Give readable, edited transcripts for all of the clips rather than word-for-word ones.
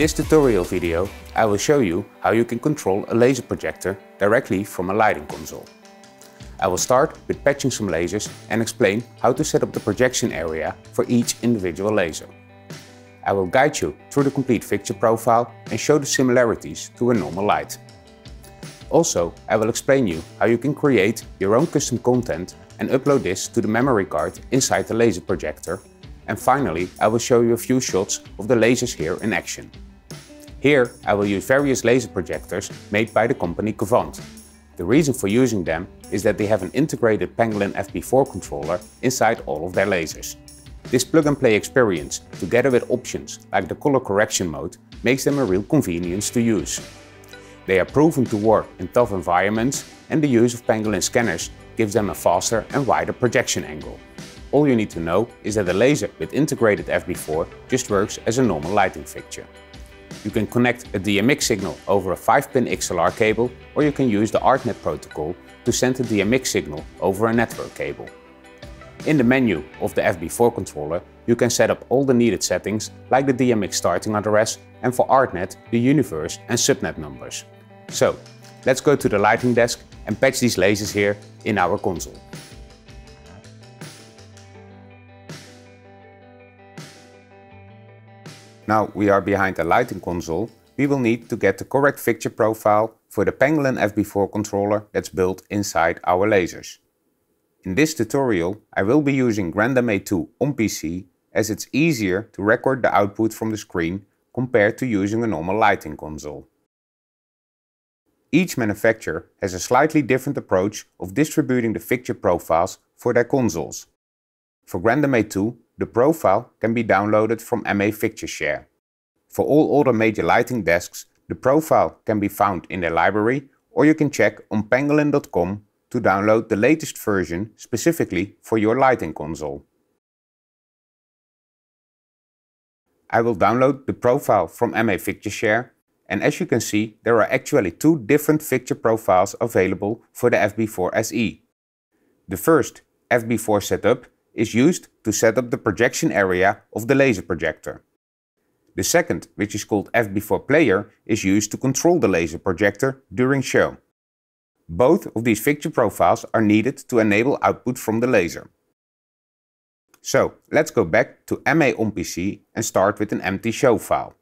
this tutorial video, I will show you how you can control a laser projector directly from a lighting console. I will start with patching some lasers and explain how to set up the projection area for each individual laser. I will guide you through the complete fixture profile and show the similarities to a normal light. Also, I will explain you how you can create your own custom content and upload this to the memory card inside the laser projector. And finally, I will show you a few shots of the lasers here in action. Here I will use various laser projectors made by the company Kvant. The reason for using them is that they have an integrated Pangolin FB4 controller inside all of their lasers. This plug-and-play experience, together with options like the color correction mode, makes them a real convenience to use. They are proven to work in tough environments, and the use of Pangolin scanners gives them a faster and wider projection angle. All you need to know is that a laser with integrated FB4 just works as a normal lighting fixture. You can connect a DMX signal over a 5-pin XLR cable, or you can use the ArtNet protocol to send a DMX signal over a network cable. In the menu of the FB4 controller, you can set up all the needed settings like the DMX starting address and for ArtNet the universe and subnet numbers. So, let's go to the lighting desk and patch these lasers here in our console. Now we are behind the lighting console, we will need to get the correct fixture profile for the Pangolin FB4 controller that's built inside our lasers. In this tutorial I will be using GrandMA2 on PC as it's easier to record the output from the screen compared to using a normal lighting console. Each manufacturer has a slightly different approach of distributing the fixture profiles for their consoles. For GrandMA2, the profile can be downloaded from MA Fixture Share. For all other major lighting desks, the profile can be found in their library, or you can check on pangolin.com to download the latest version specifically for your lighting console. I will download the profile from MA Fixture Share, and as you can see, there are actually two different fixture profiles available for the FB4 SE. The first, FB4 Setup, is used to set up the projection area of the laser projector. The second, which is called FB4 Player, is used to control the laser projector during show. Both of these fixture profiles are needed to enable output from the laser. So, let's go back to MA on PC and start with an empty show file.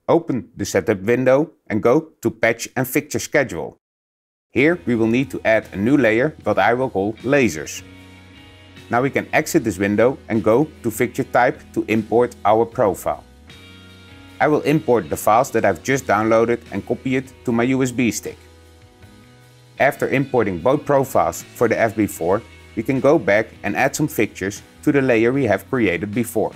Open the setup window and go to Patch and Fixture Schedule. Here we will need to add a new layer that I will call Lasers. Now we can exit this window and go to Fixture Type to import our profile. I will import the files that I've just downloaded and copy it to my USB stick. After importing both profiles for the FB4, we can go back and add some fixtures to the layer we have created before.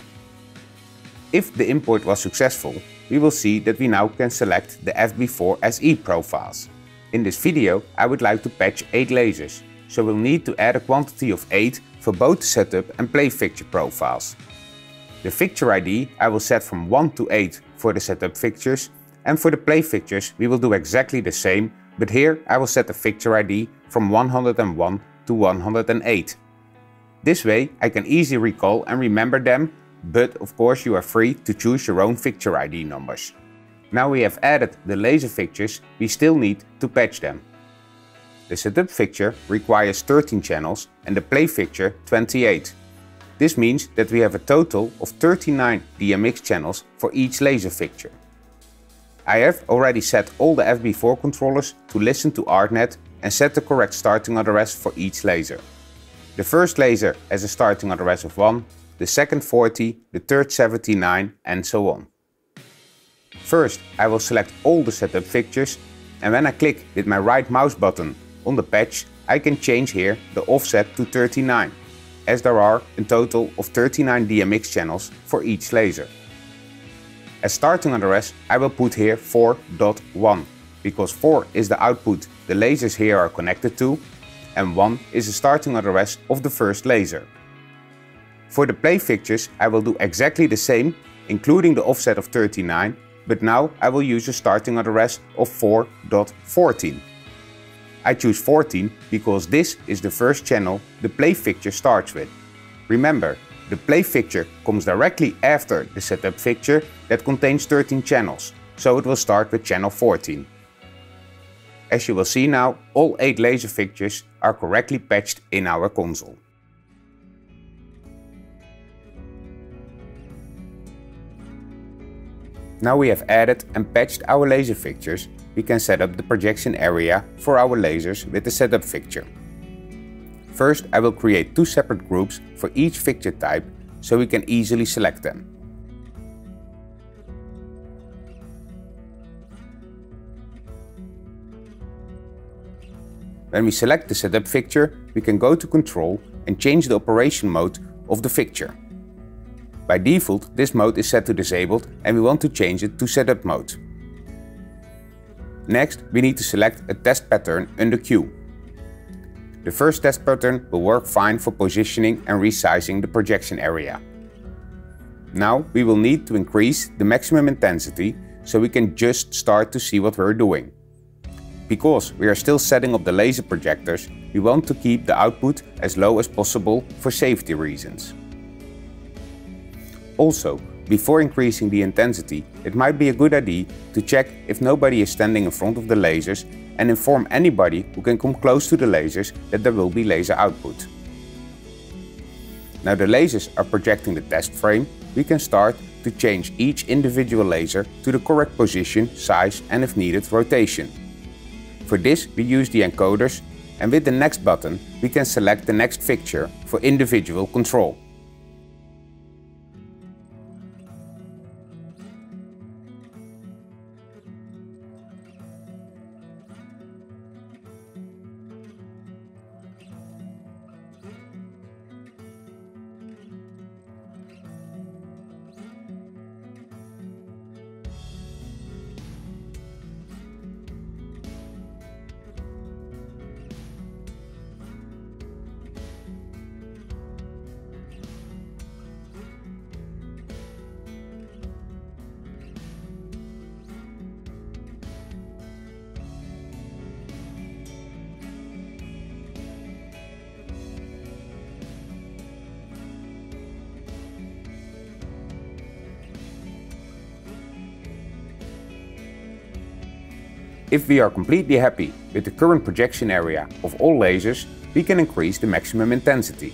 If the import was successful, we will see that we now can select the FB4 SE profiles. In this video I would like to patch 8 lasers, so we'll need to add a quantity of 8 for both the setup and play fixture profiles. The fixture ID I will set from 1 to 8 for the setup fixtures, and for the play fixtures we will do exactly the same, but here I will set the fixture ID from 101 to 108. This way I can easily recall and remember them, but of course you are free to choose your own fixture ID numbers. Now we have added the laser fixtures, we still need to patch them. The setup fixture requires 13 channels and the play fixture 28. This means that we have a total of 39 DMX channels for each laser fixture. I have already set all the FB4 controllers to listen to ArtNet and set the correct starting address for each laser. The first laser has a starting address of 1, the second 40, the third 79 and so on. First I will select all the setup fixtures, and when I click with my right mouse button on the patch, I can change here the offset to 39, as there are a total of 39 DMX channels for each laser. As starting address I will put here 4.1, because 4 is the output the lasers here are connected to, and 1 is the starting address of the first laser. For the play fixtures I will do exactly the same, including the offset of 39, but now I will use a starting address of 4.14. I choose 14 because this is the first channel the play fixture starts with. Remember, The play fixture comes directly after the setup fixture that contains 13 channels, so it will start with channel 14. As you will see now, all 8 laser fixtures are correctly patched in our console. Now we have added and patched our laser fixtures, we can set up the projection area for our lasers with the setup fixture. First, I will create 2 separate groups for each fixture type, so we can easily select them. When we select the setup fixture, we can go to Control and change the operation mode of the fixture. By default, this mode is set to disabled and we want to change it to setup mode. Next, we need to select a test pattern under Q. The first test pattern will work fine for positioning and resizing the projection area. Now we will need to increase the maximum intensity so we can just start to see what we're doing. Because we are still setting up the laser projectors, we want to keep the output as low as possible for safety reasons. Also, before increasing the intensity, it might be a good idea to check if nobody is standing in front of the lasers and inform anybody who can come close to the lasers that there will be laser output. Now the lasers are projecting the test frame, we can start to change each individual laser to the correct position, size and if needed rotation. For this we use the encoders, and with the next button we can select the next fixture for individual control. If we are completely happy with the current projection area of all lasers, we can increase the maximum intensity.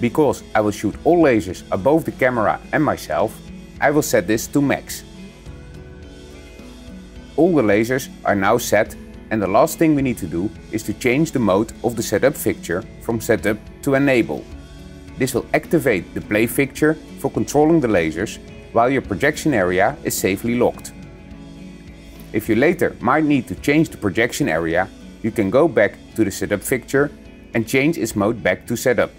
Because I will shoot all lasers above the camera and myself, I will set this to max. All the lasers are now set, and the last thing we need to do is to change the mode of the setup fixture from setup to enable. This will activate the play fixture for controlling the lasers while your projection area is safely locked. If you later might need to change the projection area, you can go back to the setup fixture and change its mode back to setup.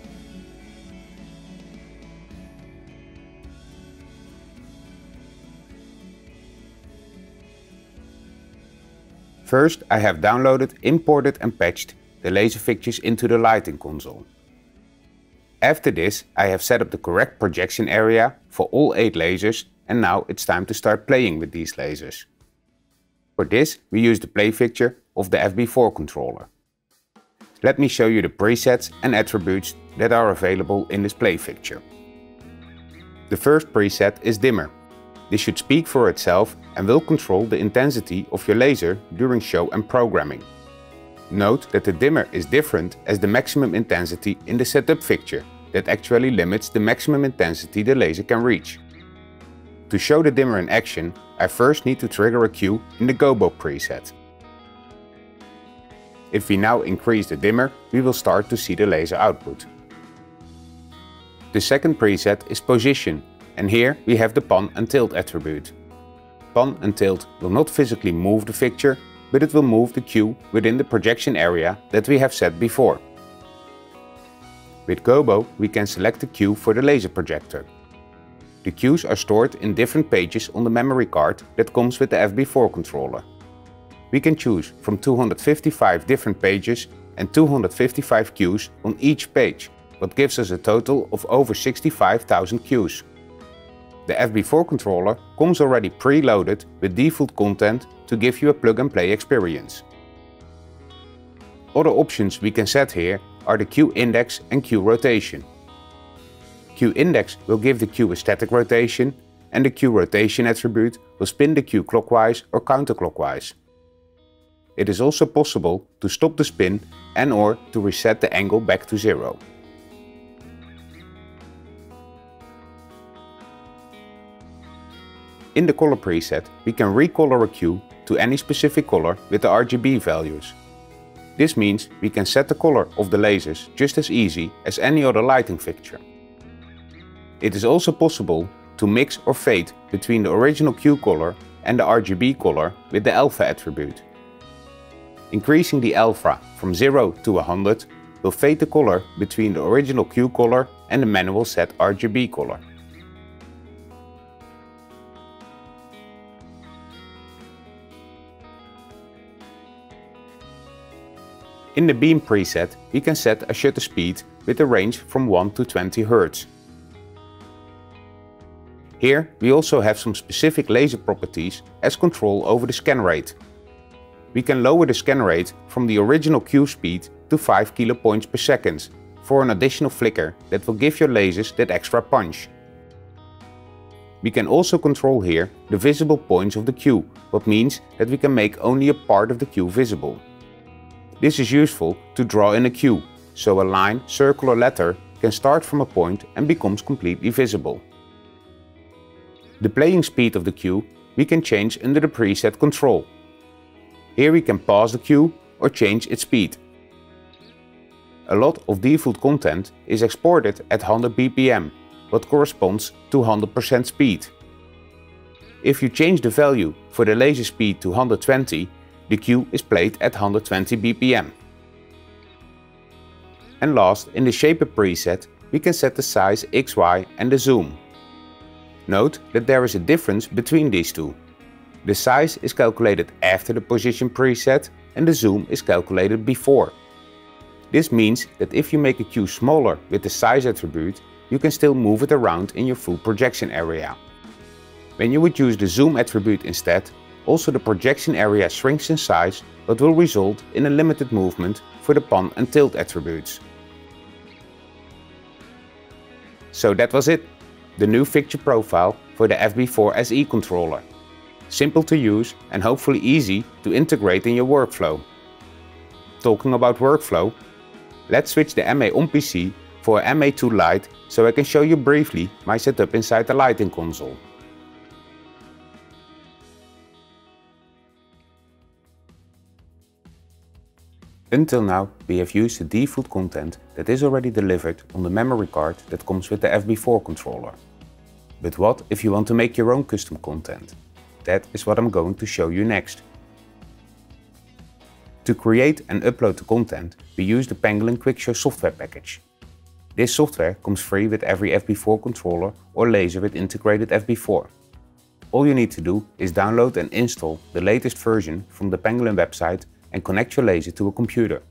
First, I have downloaded, imported and patched the laser fixtures into the lighting console. After this, I have set up the correct projection area for all 8 lasers, and now it's time to start playing with these lasers. For this, we use the play fixture of the FB4 controller. Let me show you the presets and attributes that are available in this play fixture. The first preset is dimmer. This should speak for itself and will control the intensity of your laser during show and programming. Note that the dimmer is different as the maximum intensity in the setup fixture that actually limits the maximum intensity the laser can reach. To show the dimmer in action, I first need to trigger a cue in the Gobos preset. If we now increase the dimmer, we will start to see the laser output. The second preset is position, and here we have the pan and tilt attribute. Pan and tilt will not physically move the fixture, but it will move the cue within the projection area that we have set before. With Gobos, we can select the cue for the laser projector. The cues are stored in different pages on the memory card that comes with the FB4 controller. We can choose from 255 different pages and 255 cues on each page, what gives us a total of over 65,000 cues. The FB4 controller comes already preloaded with default content to give you a plug-and-play experience. Other options we can set here are the cue index and cue rotation. Q index will give the Q a static rotation, and the Q rotation attribute will spin the Q clockwise or counterclockwise. It is also possible to stop the spin and/or to reset the angle back to 0. In the color preset, we can recolor a Q to any specific color with the RGB values. This means we can set the color of the lasers just as easy as any other lighting fixture. It is also possible to mix or fade between the original Q color and the RGB color with the alpha attribute. Increasing the alpha from 0 to 100 will fade the color between the original Q color and the manual set RGB color. In the beam preset, we can set a shutter speed with a range from 1 to 20 Hz. Here we also have some specific laser properties as control over the scan rate. We can lower the scan rate from the original Q speed to 5 kilopoints per second for an additional flicker that will give your lasers that extra punch. We can also control here the visible points of the Q, what means that we can make only a part of the Q visible. This is useful to draw in a Q, so a line, circle or letter can start from a point and becomes completely visible. The playing speed of the Q we can change under the preset control. Here we can pause the Q or change its speed. A lot of default content is exported at 100 bpm, what corresponds to 100% speed. If you change the value for the laser speed to 120, the Q is played at 120 bpm. And last, in the Shaper preset, we can set the size XY and the zoom. Note that there is a difference between these two. The size is calculated after the position preset and the zoom is calculated before. This means that if you make a Q smaller with the size attribute, you can still move it around in your full projection area. When you would use the zoom attribute instead, also the projection area shrinks in size, but will result in a limited movement for the pan and tilt attributes. So that was it, the new fixture profile for the FB4 SE controller. Simple to use and hopefully easy to integrate in your workflow. Talking about workflow, let's switch the MA on PC for MA2 Lite so I can show you briefly my setup inside the lighting console. Until now, we have used the default content that is already delivered on the memory card that comes with the FB4 controller. But what if you want to make your own custom content? That is what I'm going to show you next. To create and upload the content, we use the Pangolin QuickShow software package. This software comes free with every FB4 controller or laser with integrated FB4. All you need to do is download and install the latest version from the Pangolin website and connect your laser to a computer.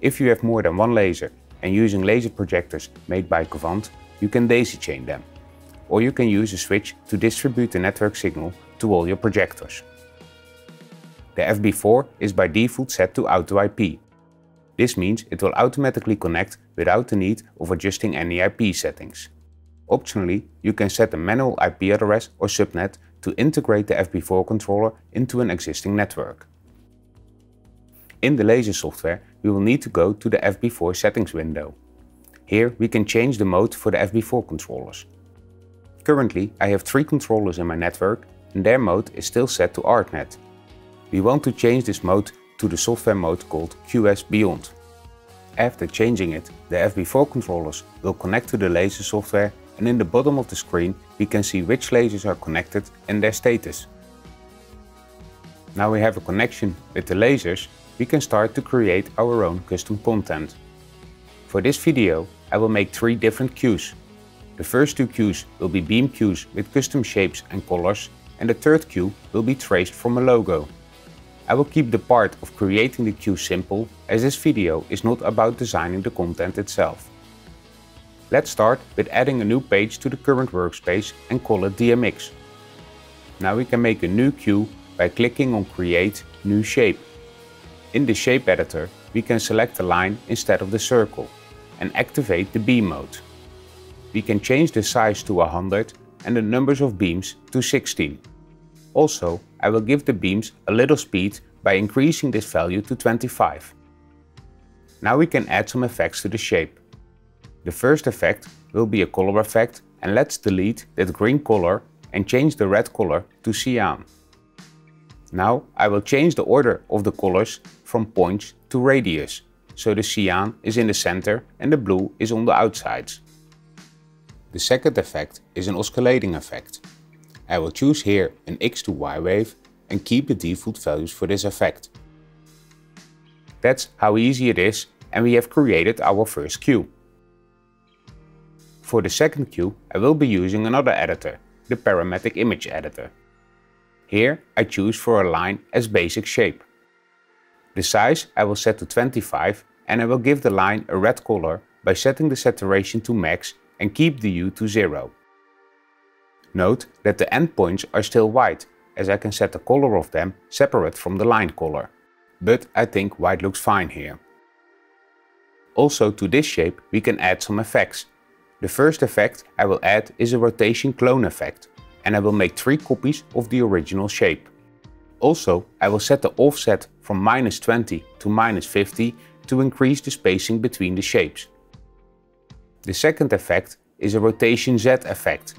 If you have more than one laser and using laser projectors made by Kvant, you can daisy chain them. Or you can use a switch to distribute the network signal to all your projectors. The FB4 is by default set to Auto IP. This means it will automatically connect without the need of adjusting any IP settings. Optionally, you can set a manual IP address or subnet to integrate the FB4 controller into an existing network. In the laser software, we will need to go to the FB4 settings window. Here we can change the mode for the FB4 controllers. Currently I have 3 controllers in my network and their mode is still set to ArtNet. We want to change this mode to the software mode called QS Beyond. After changing it, the FB4 controllers will connect to the laser software and in the bottom of the screen we can see which lasers are connected and their status. Now we have a connection with the lasers, we can start to create our own custom content. For this video I will make 3 different Qs. The first 2 Qs will be beam Qs with custom shapes and colors and the third Q will be traced from a logo. I will keep the part of creating the Q simple as this video is not about designing the content itself. Let's start with adding a new page to the current workspace and call it DMX. Now we can make a new Q by clicking on Create New Shape. In the shape editor we can select the line instead of the circle and activate the beam mode. we can change the size to 100 and the numbers of beams to 16. Also, I will give the beams a little speed by increasing this value to 25. Now we can add some effects to the shape. The first effect will be a color effect, and let's delete that green color and change the red color to cyan. Now I will change the order of the colors from points to radius, so the cyan is in the center and the blue is on the outsides. The second effect is an oscillating effect. I will choose here an X to Y wave and keep the default values for this effect. That's how easy it is, and we have created our first cue. For the second cue I will be using another editor, the Parametric Image Editor. Here I choose for a line as basic shape. The size I will set to 25 and I will give the line a red color by setting the saturation to max and keep the hue to 0. Note that the endpoints are still white, as I can set the color of them separate from the line color. But I think white looks fine here. Also to this shape we can add some effects. The first effect I will add is a rotation clone effect, and I will make 3 copies of the original shape. Also, I will set the offset from -20 to -50 to increase the spacing between the shapes. The second effect is a rotation Z effect.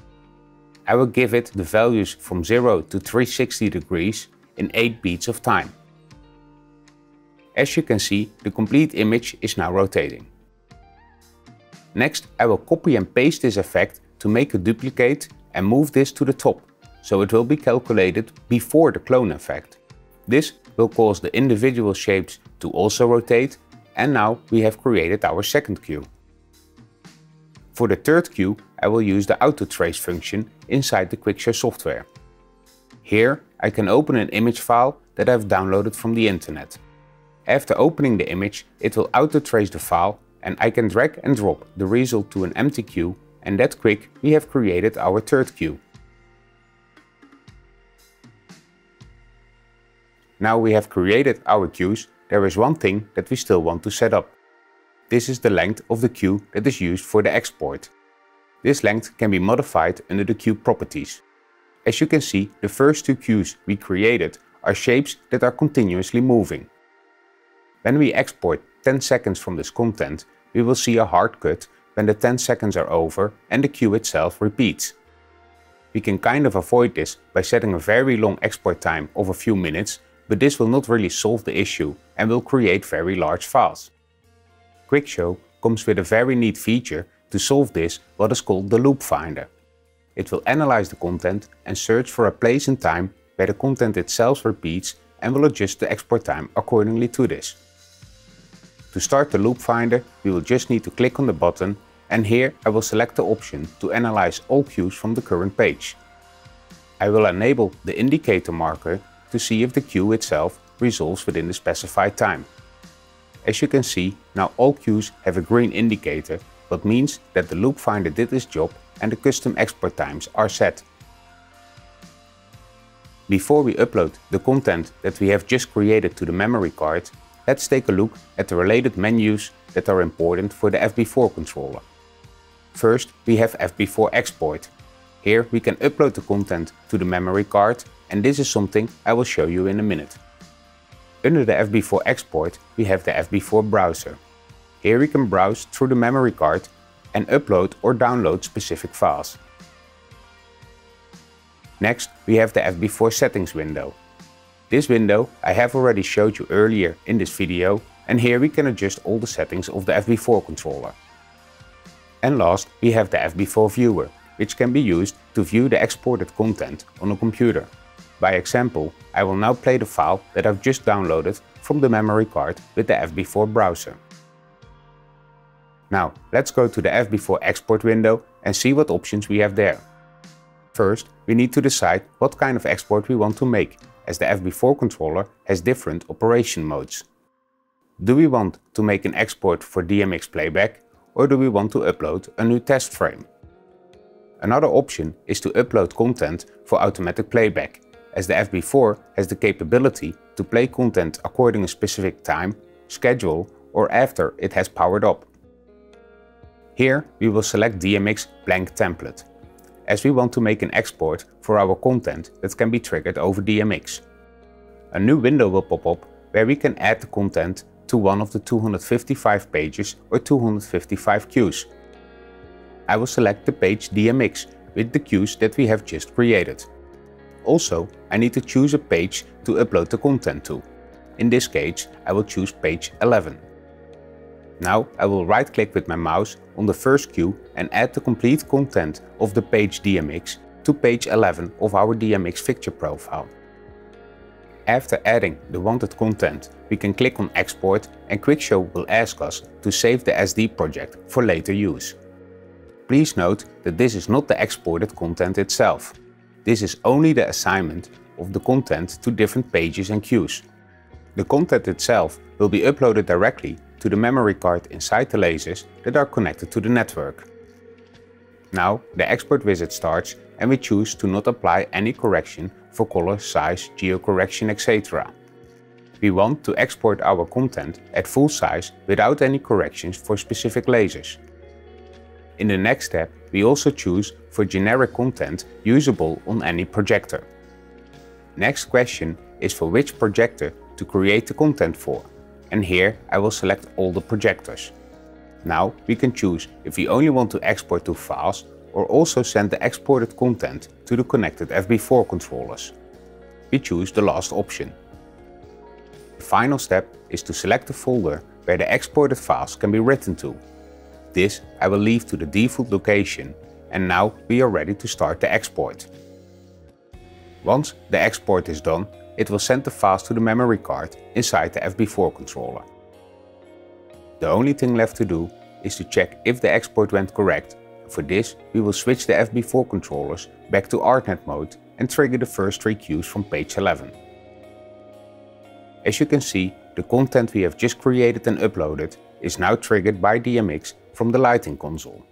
I will give it the values from 0 to 360 degrees in 8 beats of time. As you can see, the complete image is now rotating. Next, I will copy and paste this effect to make a duplicate and move this to the top, so it will be calculated before the clone effect. This will cause the individual shapes to also rotate, and now we have created our second cue. For the third cue, I will use the auto trace function inside the QuickShow software. Here I can open an image file that I've downloaded from the internet. After opening the image, it will auto trace the file, and I can drag and drop the result to an empty cue, and that quick we have created our third cue. Now we have created our cues, there is one thing that we still want to set up. This is the length of the cue that is used for the export. This length can be modified under the cue properties. As you can see, the first 2 cues we created are shapes that are continuously moving. When we export 10 seconds from this content, we will see a hard cut when the 10 seconds are over and the cue itself repeats. We can kind of avoid this by setting a very long export time of a few minutes, but this will not really solve the issue and will create very large files. QuickShow comes with a very neat feature to solve this, what is called the loop finder. It will analyze the content and search for a place and time where the content itself repeats and will adjust the export time accordingly to this. To start the loop finder, we will just need to click on the button, and here I will select the option to analyze all cues from the current page. I will enable the indicator marker to see if the cue itself resolves within the specified time. As you can see, now all cues have a green indicator, what means that the loop finder did its job and the custom export times are set. Before we upload the content that we have just created to the memory card, let's take a look at the related menus that are important for the FB4 controller. First, we have FB4 Export. Here we can upload the content to the memory card, and this is something I will show you in a minute. Under the FB4 Export, we have the FB4 Browser. Here we can browse through the memory card and upload or download specific files. Next, we have the FB4 Settings window. This window I have already showed you earlier in this video, and here we can adjust all the settings of the FB4 controller. And last, we have the FB4 Viewer, which can be used to view the exported content on a computer. By example, I will now play the file that I've just downloaded from the memory card with the FB4 browser. Now, let's go to the FB4 Export window and see what options we have there. First, we need to decide what kind of export we want to make, as the FB4 controller has different operation modes. Do we want to make an export for DMX playback, or do we want to upload a new test frame? Another option is to upload content for automatic playback, as the FB4 has the capability to play content according to a specific time, schedule, or after it has powered up. Here we will select DMX blank template, as we want to make an export for our content that can be triggered over DMX. A new window will pop up where we can add the content to one of the 255 pages or 255 queues. I will select the page DMX with the queues that we have just created. Also, I need to choose a page to upload the content to. In this case, I will choose page 11. Now I will right-click with my mouse on the first queue and add the complete content of the page DMX to page 11 of our DMX fixture profile. After adding the wanted content, we can click on Export and QuickShow will ask us to save the SD project for later use. Please note that this is not the exported content itself. This is only the assignment of the content to different pages and queues. The content itself will be uploaded directly to the memory card inside the lasers that are connected to the network. Now the export visit starts and we choose to not apply any correction for color, size, geocorrection, etc. We want to export our content at full size without any corrections for specific lasers. In the next step, we also choose for generic content usable on any projector. Next question is for which projector to create the content for, and here I will select all the projectors. Now we can choose if we only want to export to files or also send the exported content to the connected FB4 controllers. We choose the last option. The final step is to select the folder where the exported files can be written to. This I will leave to the default location, and now we are ready to start the export. Once the export is done, it will send the files to the memory card inside the FB4 controller. The only thing left to do is to check if the export went correct. For this, we will switch the FB4 controllers back to ArtNet mode and trigger the first 3 queues from page 11. As you can see, the content we have just created and uploaded is now triggered by DMX from the lighting console.